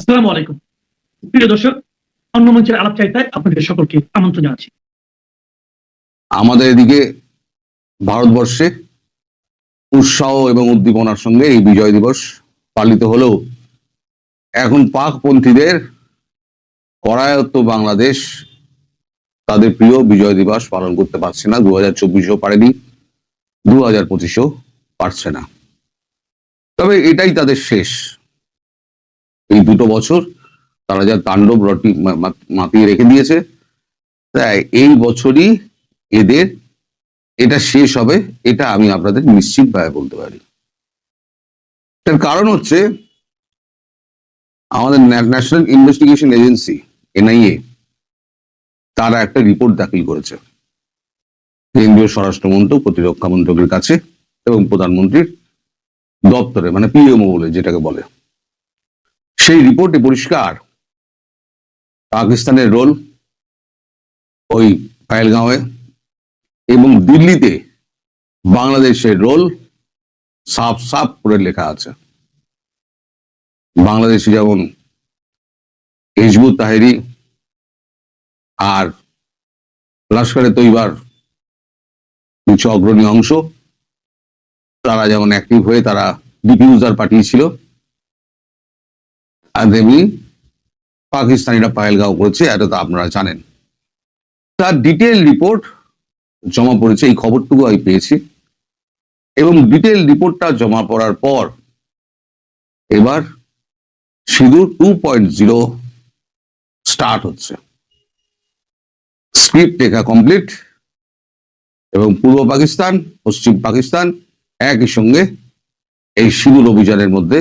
আসসালামু আলাইকুম প্রিয় দর্শক, অন্য মঞ্চের আলাপচারিতায় আপনাদের সকলকে আমন্ত্রণ জানাচ্ছি। আমাদের এদিকে ভারতবর্ষে উৎসাহ এবং উদ্দীপনার সঙ্গে এই বিজয় দিবস পালিত হলেও এখন পাকপন্থীদের করায়ত্ত বাংলাদেশ তাদের প্রিয় বিজয় দিবস পালন করতে পারছে না। 2024-ও পারেনি, 2025-ও পারছে না। তবে এটাই তাদের শেষ। এই 2 বছর তারা যা তাণ্ডব রটি মাতিয়ে রেখে দিয়েছে, তাই এই বছরই এদের এটা শেষ হবে, এটা আমি আপনাদের নিশ্চিতভাবে বলতে পারি। তার কারণ হচ্ছে আমাদের ন্যাশনাল ইনভেস্টিগেশন এজেন্সি NIA তারা একটা রিপোর্ট দাখিল করেছে কেন্দ্রীয় স্বরাষ্ট্রমন্ত্রক, প্রতিরক্ষা মন্ত্রকের কাছে এবং প্রধানমন্ত্রীর দপ্তরে, মানে PMO বলে যেটাকে বলে। সেই রিপোর্টে পরিষ্কার পাকিস্তানের রোল ওই পহেলগাঁওয়ে এবং দিল্লিতে বাংলাদেশের রোল সাফ সাফ করে লেখা আছে। বাংলাদেশে যেমন হিজবুত তাহরি আর লস্করে তৈবার কিছু অগ্রণী অংশ তারা যেমন অ্যাক্টিভ হয়ে তারা ডিফিউজার পাঠিয়েছিল, আর তেমনি পাকিস্তানিরা পহেলগাঁও করেছে, এটা তো আপনারা জানেন। তার ডিটেল রিপোর্ট জমা পড়েছে, এই খবরটুকু আমি পেয়েছি। এবং ডিটেল রিপোর্টটা জমা পড়ার পর এবার সিঁদুর 2.0 স্টার্ট হচ্ছে। স্ক্রিপ্ট লেখা কমপ্লিট এবং পূর্ব পাকিস্তান, পশ্চিম পাকিস্তান একই সঙ্গে এই সিঁদুর অভিযানের মধ্যে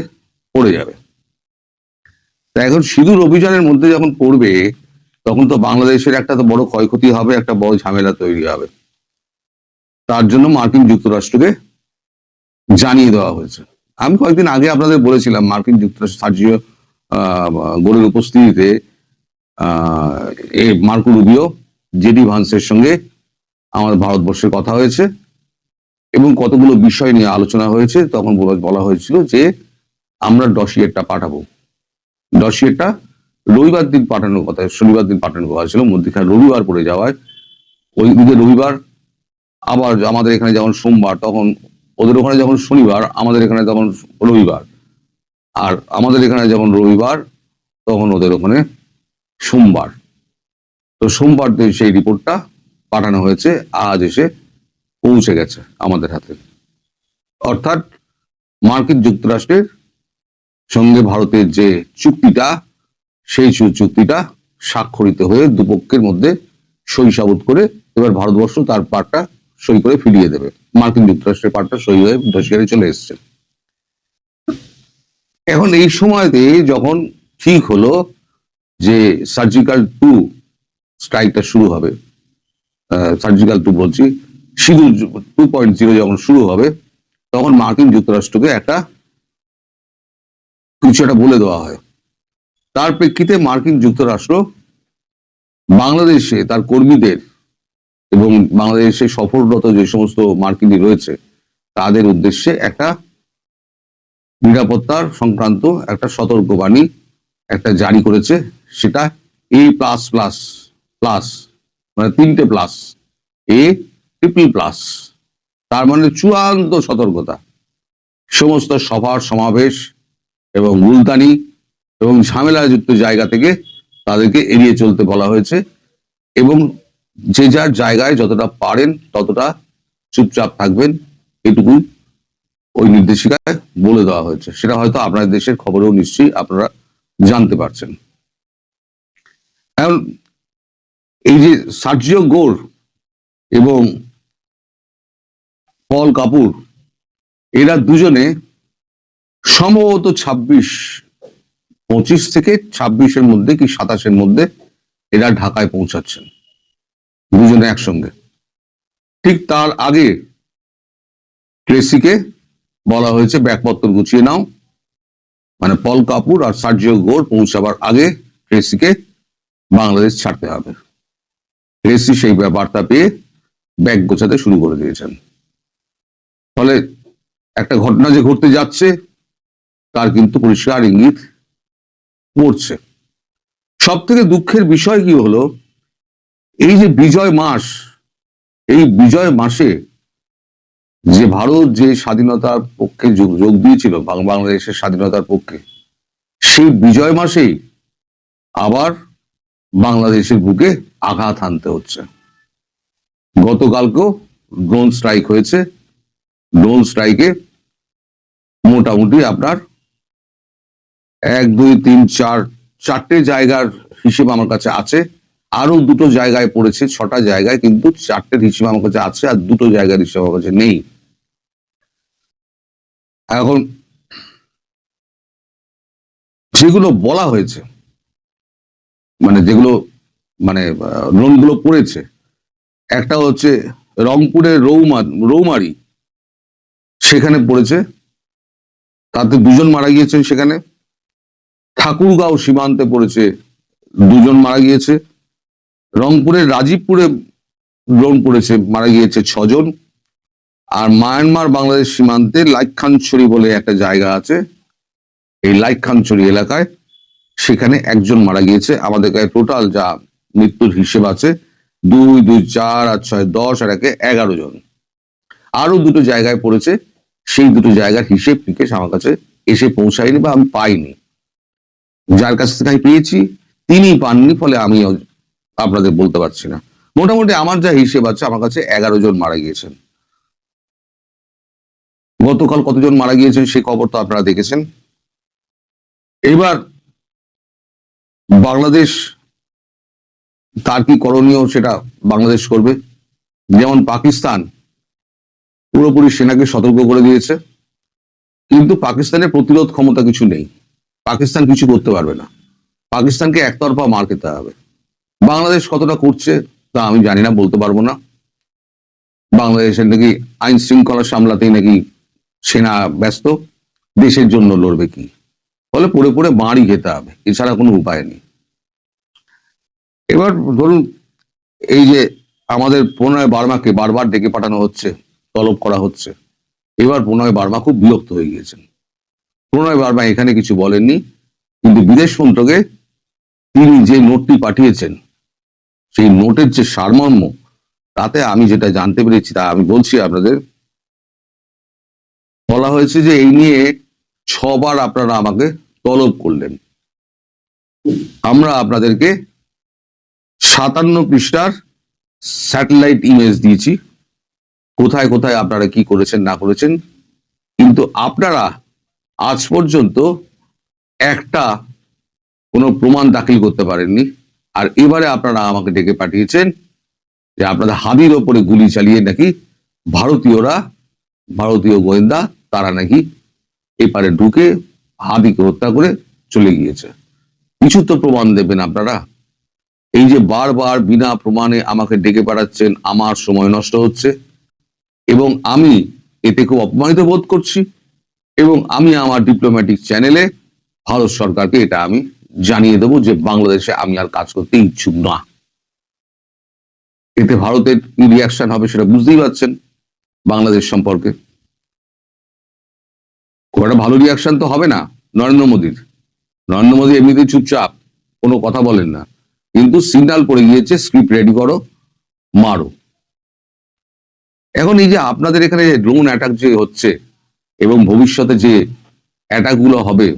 পড়ে যাবে। এখন সিঁদুর অভিযানের মধ্যে যখন পড়বে তখন তো বাংলাদেশের একটা তো বড় ক্ষয়ক্ষতি হবে, একটা বড় ঝামেলা তৈরি হবে। তার জন্য মার্কিন যুক্তরাষ্ট্রকে জানিয়ে দেওয়া হয়েছে। আমি কয়েকদিন আগে আপনাদের বলেছিলাম মার্কিন যুক্তরাষ্ট্র সার্জিও গোরের উপস্থিতিতে মার্কো রুবিও, JD ভান্সের সঙ্গে আমাদের ভারতবর্ষের কথা হয়েছে এবং কতগুলো বিষয় নিয়ে আলোচনা হয়েছে। তখন বলা হয়েছিল যে আমরা ডসিয়েরটা পাঠাবো। ডসিয়েরটা রবিবার দিন পাঠানোর কথা, শনিবার দিন পাঠানোর কথা ছিল, মধ্যখানে রবিবার পড়ে যাওয়ায় ওইদিকে রবিবার, আবার আমাদের এখানে যেমন সোমবার তখন ওদের ওখানে যখন শনিবার, আমাদের এখানে তখন রবিবার, আর আমাদের এখানে যেমন রবিবার তখন ওদের ওখানে সোমবার। তো সোমবার দিন সেই রিপোর্টটা পাঠানো হয়েছে, আজ এসে পৌঁছে গেছে আমাদের হাতে। অর্থাৎ মার্কিন যুক্তরাষ্ট্রের সঙ্গে ভারতের যে চুক্তিটা, সেই চুক্তিটা স্বাক্ষরিত হয়ে দুপক্ষের মধ্যে সই সাবুত করে এবার ভারতবর্ষ তার পার্টটা সই করে ফিরিয়ে দেবে। মার্কিন যুক্তরাষ্ট্রের পার্টটা সই হয়ে ডসিয়ারে চলে এসছে। এখন এই সময়তে যখন ঠিক হলো যে সার্জিক্যাল 2 স্ট্রাইকটা শুরু হবে, সার্জিক্যাল 2 বলছি, সিঁদুর 2.0 যখন শুরু হবে, তখন মার্কিন যুক্তরাষ্ট্রকে কিছু একটা বলে দেওয়া হয়। তার প্রেক্ষিতে মার্কিন যুক্তরাষ্ট্র বাংলাদেশে তার কর্মীদের এবং বাংলাদেশে সফররত যে সমস্ত মার্কিনী রয়েছে তাদের উদ্দেশ্যে একটা নিরাপত্তার সংক্রান্ত একটা সতর্কবাণী একটা জারি করেছে। সেটা A+++, মানে 3টে প্লাস, A+++, তার মানে চূড়ান্ত সতর্কতা। সমস্ত সভা সমাবেশ এবং মুলতানি এবং ঝামেলাযুক্ত জায়গা থেকে তাদেরকে এড়িয়ে চলতে বলা হয়েছে এবং যে যার জায়গায় যতটা পারেন ততটা চুপচাপ থাকবেন, এটুকু ওই নির্দেশিকায় বলে দেওয়া হয়েছে। সেটা হয়তো আপনার দেশের খবরেও নিশ্চয়ই আপনারা জানতে পারছেন। এখন এই যে সার্জিও গোর এবং পল কাপুর, এরা দুজনে সম্ভবত 25 থেকে 26-এর মধ্যে কি 27-এর মধ্যে এরা ঢাকায় পৌঁছাচ্ছেন দুজনে একসঙ্গে। ঠিক তার আগে ট্রেসিকে বলা হয়েছে ব্যাগপত্র গুছিয়ে নাও, মানে পল কাপুর আর সার্জিও গোর পৌঁছাবার আগে ট্রেসিকে বাংলাদেশ ছাড়তে হবে। ট্রেসি সেই বার্তা পেয়ে ব্যাগ গোছাতে শুরু করে দিয়েছেন। ফলে একটা ঘটনা যে ঘটতে যাচ্ছে তার কিন্তু পরিষ্কার ইঙ্গিত পড়ছে। সব থেকে দুঃখের বিষয় কি হলো, এই যে বিজয় মাস, এই বিজয় মাসে যে ভারত যে স্বাধীনতার পক্ষে যোগ দিয়েছিল, বাংলাদেশের স্বাধীনতার পক্ষে, সেই বিজয় মাসেই আবার বাংলাদেশের বুকে আঘাত হানতে হচ্ছে। গতকালকেও ড্রোন স্ট্রাইক হয়েছে। ড্রোন স্ট্রাইকে মোটামুটি আপনার 1 2 3 4 চারটে জায়গার হিসেব আমার কাছে আছে। আরো দুটো জায়গায় পড়েছে, 6টা জায়গায়, কিন্তু 4টের হিসেব আমার কাছে আছে, আর দুটো জায়গার হিসেব আমার কাছে নেই। এখন যেগুলো বলা হয়েছে, মানে যেগুলো মানে ড্রোনগুলো পড়েছে, একটা হচ্ছে রংপুরের রৌমারি, সেখানে পড়েছে, তাতে 2 জন মারা গিয়েছেন। সেখানে ঠাকুরগাঁও সীমান্তে পড়েছে, 2 জন মারা গিয়েছে। রংপুরের রাজীবপুরে ড্রোন পড়েছে, মারা গিয়েছে 6 জন। আর মায়ানমার বাংলাদেশ সীমান্তে লাইখানছড়ি বলে একটা জায়গা আছে, এই লাইখানছড়ি এলাকায়, সেখানে 1 জন মারা গিয়েছে। আমাদের কাছে টোটাল যা মৃত্যুর হিসেব আছে 2 2 4 আর 6 10 আর 1 11 জন। আরো দুটো জায়গায় পড়েছে, সেই দুটো জায়গার হিসেব নিকেশ আমার কাছে এসে পৌঁছায়নি বা আমি পাইনি। যার কাছ থেকে আমি পেয়েছি তিনি পাননি, ফলে আমি আপনাদের বলতে পারছি না। মোটামুটি আমার যা হিসেব আছে, আমার কাছে 11 জন মারা গিয়েছেন। গতকাল কতজন মারা গিয়েছেন সেই খবর তো আপনারা দেখেছেন। এবার বাংলাদেশ তার কি করণীয় সেটা বাংলাদেশ করবে। যেমন পাকিস্তান পুরোপুরি সেনাকে সতর্ক করে দিয়েছে, কিন্তু পাকিস্তানের প্রতিরোধ ক্ষমতা কিছু নেই, পাকিস্তান কিছু করতে পারবে না, পাকিস্তানকে একতরফা মার খেতে হবে। বাংলাদেশ কতটা করছে তা আমি জানি না, বলতে পারবো না। বাংলাদেশের নাকি আইন শৃঙ্খলা সামলাতেই নাকি সেনা ব্যস্ত, দেশের জন্য লড়বে কি, ফলে পড়ে পড়ে মারই খেতে হবে, এছাড়া কোনো উপায় নেই। এবার ধরুন, এই যে আমাদের প্রণয় বার্মাকে বারবার ডেকে পাঠানো হচ্ছে, তলব করা হচ্ছে, এবার প্রণয় বার্মা খুব বিরক্ত হয়ে গিয়েছেন। প্রণয় বার্মা এখানে কিছু বলেননি, কিন্তু বিদেশ মন্ত্রকে তিনি যে নোটটি পাঠিয়েছেন, সেই নোটের যে সারমর্ম, তাতে আমি যেটা জানতে পেরেছি তা আমি বলছি আপনাদের। বলা হয়েছে যে এই নিয়ে 6 বার আপনারা আমাকে তলব করলেন, আমরা আপনাদেরকে 57 পৃষ্ঠার স্যাটেলাইট ইমেজ দিয়েছি, কোথায় কোথায় আপনারা কি করেছেন না করেছেন, কিন্তু আপনারা আজ পর্যন্ত একটা কোনো প্রমাণ দাখিল করতে পারেননি। আর এবারে আপনারা আমাকে ডেকে পাঠিয়েছেন যে আপনাদের হাদির ওপরে গুলি চালিয়ে নাকি ভারতীয় গোয়েন্দা তারা নাকি এপারে ঢুকে হাদিকে হত্যা করে চলে গিয়েছে। কিছু তো প্রমাণ দেবেন আপনারা। এই যে বারবার বিনা প্রমাণে আমাকে ডেকে পাঠাচ্ছেন, আমার সময় নষ্ট হচ্ছে, এবং আমি এতে খুব অপমানিত বোধ করছি, এবং আমি আমার ডিপ্লোম্যাটিক চ্যানেলে ভারত সরকারকে এটা আমি জানিয়ে দেবো যে বাংলাদেশে আমি আর কাজ করতে ইচ্ছুক না। এতে ভারতের কি রিয়াকশন হবে সেটা বুঝতেই পারছেন। বাংলাদেশ সম্পর্কে খুব একটা ভালো রিয়াকশন তো হবে না নরেন্দ্র মোদীর। নরেন্দ্র মোদী এমনিতেই চুপচাপ, কোনো কথা বলেন না, কিন্তু সিগন্যাল পড়ে গিয়েছে, স্ক্রিপ্ট রেডি করো, মারো। এখন এই যে আপনাদের এখানে যে ড্রোন অ্যাটাক যে হচ্ছে এবং ভবিষ্যতে যে অ্যাটাক গুলো হবে,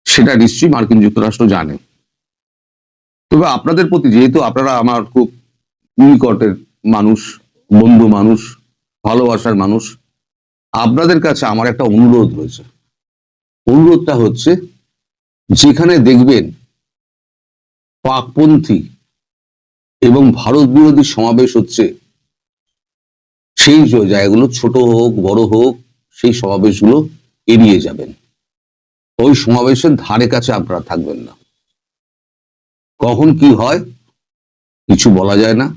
সেটা নিশ্চয়ই মার্কিন যুক্তরাষ্ট্র জানে। তবে আপনাদের প্রতি, যেহেতু আপনারা আমার খুব নিকটের মানুষ, বন্ধু মানুষ, ভালোবাসার মানুষ, আপনাদের কাছে আমার একটা অনুরোধ রয়েছে। অনুরোধটা হচ্ছে, যেখানে দেখবেন পাকপন্থী এবং ভারত বিরোধী সমাবেশ হচ্ছে, সেই জায়গাগুলো ছোট হোক বড় হোক, সেই সমাবেশগুলো এড়িয়ে যাবেন। ওই সমাবেশের ধারে কাছে আপনারা থাকবেন না। কখন কি হয় কিছু বলা যায় না।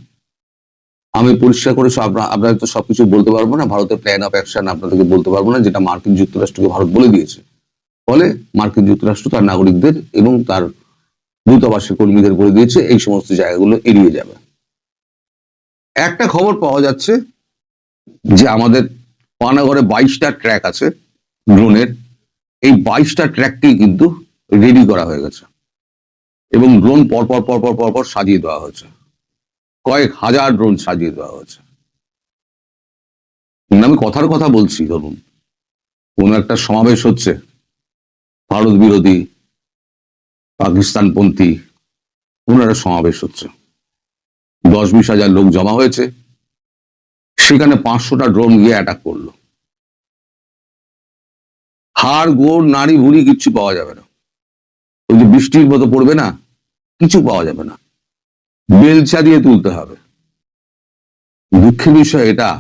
আমি পরিষ্কার করে আপনাদের তো সবকিছু বলতে পারবো না, ভারতের প্ল্যান অফ অ্যাকশন আপনাদেরকে বলতে পারবো না, যেটা মার্কিন যুক্তরাষ্ট্রকে ভারত বলে দিয়েছে। ফলে মার্কিন যুক্তরাষ্ট্র তার নাগরিকদের এবং তার দূতাবাসের কর্মীদের বলে দিয়েছে এই সমস্ত জায়গাগুলো এড়িয়ে যাবে। একটা খবর পাওয়া যাচ্ছে যে আমাদের পানাগড়ে 22টা ট্র্যাক আছে ড্রোনের, এই 22টা ট্র্যাককেই কিন্তু রেডি করা হয়ে গেছে এবং ড্রোন পরপর পরপর পরপর সাজিয়ে দেওয়া হয়েছে, কয়েক হাজার ড্রোন সাজিয়ে দেওয়া হয়েছে। আমি কথার কথা বলছি, ধরুন কোন একটা সমাবেশ হচ্ছে, ভারত বিরোধী পাকিস্তানপন্থী কোন একটা সমাবেশ হচ্ছে, 10-20 হাজার লোক জমা হয়েছে, সেখানে 500টা ড্রোন গিয়ে অ্যাটাক করলো, হাড় গোড় নাড়ি ভুড়ি কিচ্ছু পাওয়া যাবে না, ওই যে বৃষ্টির মতো পড়বে না, কিছু পাওয়া যাবে না, বেলচা দিয়ে তুলতে হবে। দুঃখের বিষয় এটা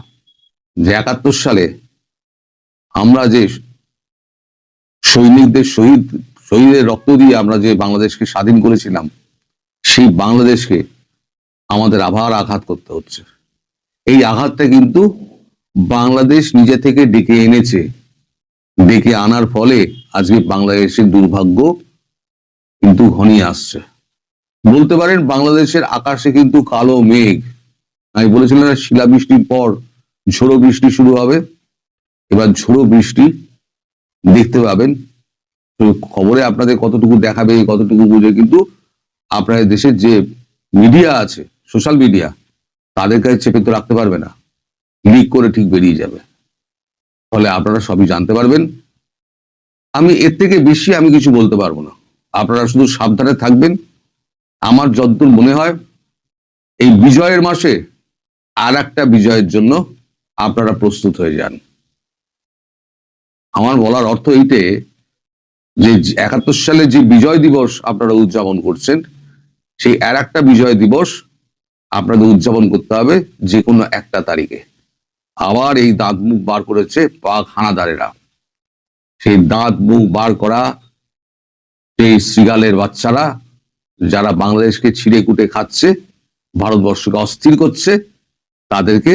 যে 71 সালে আমরা যে সৈনিকদের শহীদের রক্ত দিয়ে আমরা যে বাংলাদেশকে স্বাধীন করেছিলাম, সেই বাংলাদেশকে আমাদের আবার আঘাত করতে হচ্ছে। এই আঘাতটা কিন্তু বাংলাদেশ নিজে থেকে ডেকে এনেছে, ডেকে আনার ফলে আজকে বাংলাদেশের দুর্ভাগ্য কিন্তু ঘনিয়ে আসছে। বলতে পারেন বাংলাদেশের আকাশে কিন্তু কালো মেঘ। আমি বলেছিলাম না শিলাবৃষ্টির পর ঝোড়ো বৃষ্টি শুরু হবে, এবার ঝোড়ো বৃষ্টি দেখতে পাবেন। তো খবরে আপনাদের কতটুকু দেখাবে, কতটুকু বুঝে, কিন্তু আপনাদের দেশের যে মিডিয়া আছে, সোশ্যাল মিডিয়া, তাদের কাছে চেপে তো রাখতে পারবে না, লিক করে ঠিক বেরিয়ে যাবে, ফলে আপনারা সবই জানতে পারবেন। আমি এর থেকে বেশি আমি কিছু বলতে পারবো না, আপনারা শুধু সাবধানে থাকবেন। আমার যতদূর মনে হয় এই বিজয়ের মাসে আর একটা বিজয়ের জন্য আপনারা প্রস্তুত হয়ে যান। আমার বলার অর্থ এইটে যে 71 সালে যে বিজয় দিবস আপনারা উদযাপন করছেন, সেই আর একটা বিজয় দিবস আপনাদের উদযাপন করতে হবে যে কোনো একটা তারিখে। আবার এই দাঁত মুখ বার করেছে পাক হানাদারেরা, সেই দাঁত মুখ বার করা সেই শ্রীগালের বাচ্চারা যারা বাংলাদেশকে ছিঁড়ে কুটে খাচ্ছে, ভারতবর্ষকে অস্থির করছে, তাদেরকে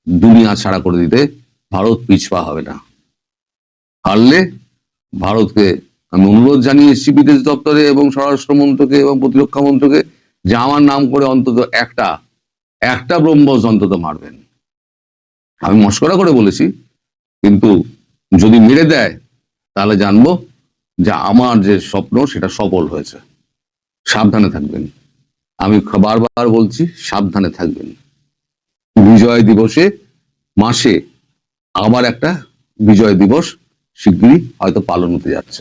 দুনিয়া ছাড়া করে দিতে ভারত পিছপা হবে না। পারলে ভারতকে আমি অনুরোধ জানিয়ে এসেছি বিদেশ দপ্তরে এবং স্বরাষ্ট্র মন্ত্রকে এবং প্রতিরক্ষা মন্ত্রকে যে আমার নাম করে অন্তত একটা ব্রহ্মস অন্তত মারবেন। আমি মস্করা করে বলেছি, কিন্তু যদি মেরে দেয় তাহলে জানবো যে আমার যে স্বপ্ন সেটা সফল হয়েছে। সাবধানে থাকবেন, আমি বারবার বলছি সাবধানে থাকবেন। বিজয় দিবসে মাসে আবার একটা বিজয় দিবস শিগগিরই হয়তো পালন হতে যাচ্ছে।